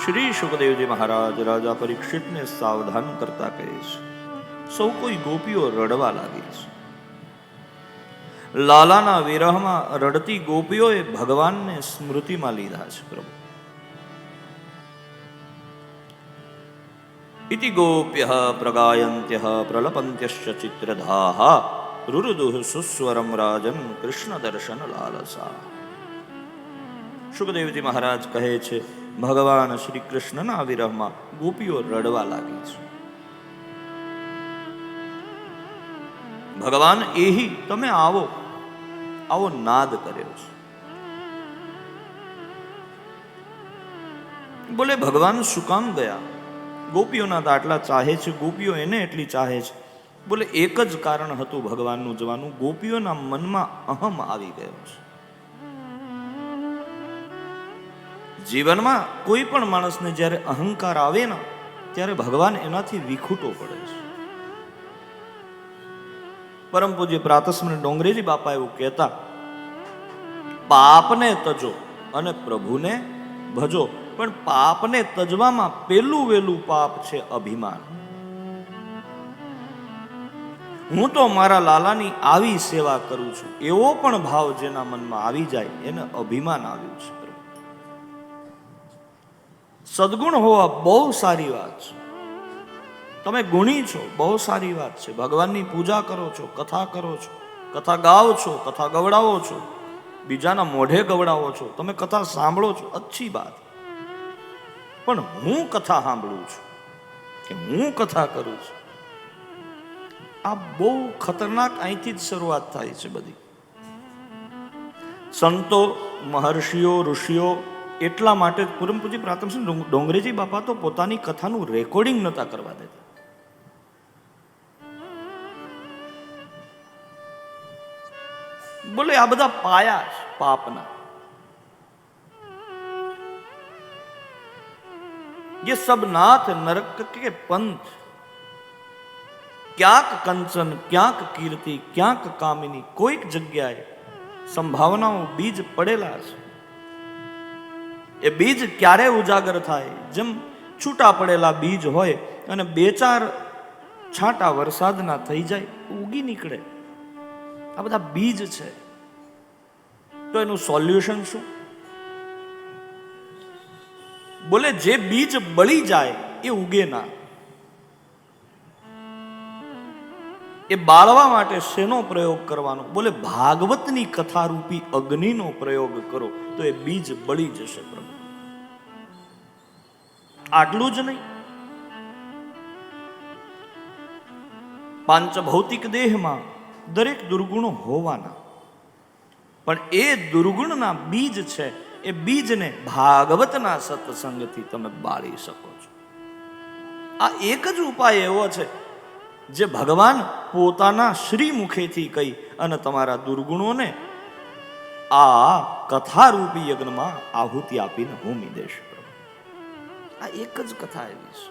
શ્રી સુખદેવજી મહારાજ રાજા પરીક્ષિતને સાવધાન કરતા કહે છે, સૌ કોઈ ગોપીઓ રડવા લાગી છે. લાલાના વિરહમાં રડતી ગોપીઓએ ભગવાનને સ્મૃતિમાં લીધા છે. પ્રભુ ઇતિ ગોપ્યઃ પ્રગાયન્ત્યઃ પ્રલપન્ત્યશ્ચ ચિત્રધાઃ રુરુદુઃ સુસ્વરમ રાજન કૃષ્ણ દર્શન લાલસા. સુખદેવજી મહારાજ કહે છે, ભગવાન શ્રી કૃષ્ણના વિરહમાં ગોપીઓ રડવા લાગી છે. ભગવાન એહી તમે આવો આવો નાદ કર્યો છે. બોલે ભગવાન શું કામ ગયા? ગોપીઓના દાટલા ચાહે છે, ગોપીઓ એને એટલી ચાહે છે. બોલે એક જ કારણ હતું ભગવાનનું જવાનું, ગોપીઓના મનમાં અહમ આવી ગયો છે. જીવનમાં કોઈ પણ માણસને જ્યારે અહંકાર આવે ને ત્યારે ભગવાન એનાથી વિખૂટો પડે છે. પરમ પૂજ્ય પ્રાતસ્મરણ ડોંગરેજી બાપા એવું કહેતા, પાપને તજો અને પ્રભુને ભજો, પણ પાપને તજવામાં પેલું વેલું પાપ છે અભિમાન. હું તો મારા લાલાની આવી સેવા કરું છું એવો પણ ભાવ જેના મનમાં આવી જાય એને અભિમાન આવ્યું છે. સદગુણ હોવા બહુ સારી વાત છે. તમે ગુણી છો બહુ સારી વાત છે. ભગવાનની પૂજા કરો છો, કથા કરો છો, કથા ગાઓ છો, કથા ગવડાવો છો, બીજાના મોઢે ગવડાવો છો, તમે કથા સાંભળો છો, અચ્છી વાત. પણ હું કથા સાંભળું છું કે હું કથા કરું છું, આ બહુ ખતરનાક. અહીંથી જ શરૂઆત થાય છે બધી. સંતો, મહર્ષિઓ, ઋષિઓ એટલા માટે પૂરમ પૂજી પ્રાતસ્મરણ ડોંગરેજી બાપા તો પોતાની કથાનું રેકોર્ડિંગ નતા કરવા દેતા. બોલે આ બધા પાયા છે પાપના. ये सब नाथ नरक के पंथ, ક્યાંક કંચન, ક્યાંક કીર્તિ, ક્યાંક કામિની, કોઈક જગ્યાએ સંભાવનાઓ બીજ પડેલા છે. એ બીજ ક્યારે ઉજાગર થાય? જેમ છૂટા પડેલા બીજ હોય અને બે ચાર છાંટા વરસાદના થઈ જાય, ઉગી નીકળે. આ બધા બીજ છે. તો એનું સોલ્યુશન શું? બોલે જે બીજ બળી જાય એ ઉગે ના. એ બાળવા માટે શેનો પ્રયોગ કરવાનો? બોલે ભાગવતની કથા રૂપી અગ્નિનો પ્રયોગ કરો તો એ બીજ બળી જશે. પ્રભુ આટલું જ નહીં, પાંચ ભૌતિક દેહમાં દરેક દુર્ગુણો હોવાના, પણ એ દુર્ગુણના બીજ છે, એ બીજને ભાગવતના સત્સંગથી તમે બાળી શકો છો. આ એક જ ઉપાય એવો છે જે ભગવાન પોતાના શ્રી મુખેથી કહી અને તમારા દુર્ગુણોને આ કથારૂપી યજ્ઞમાં આહુતિ આપીને હોમી દેશે. આ એક જ કથા એવી છે.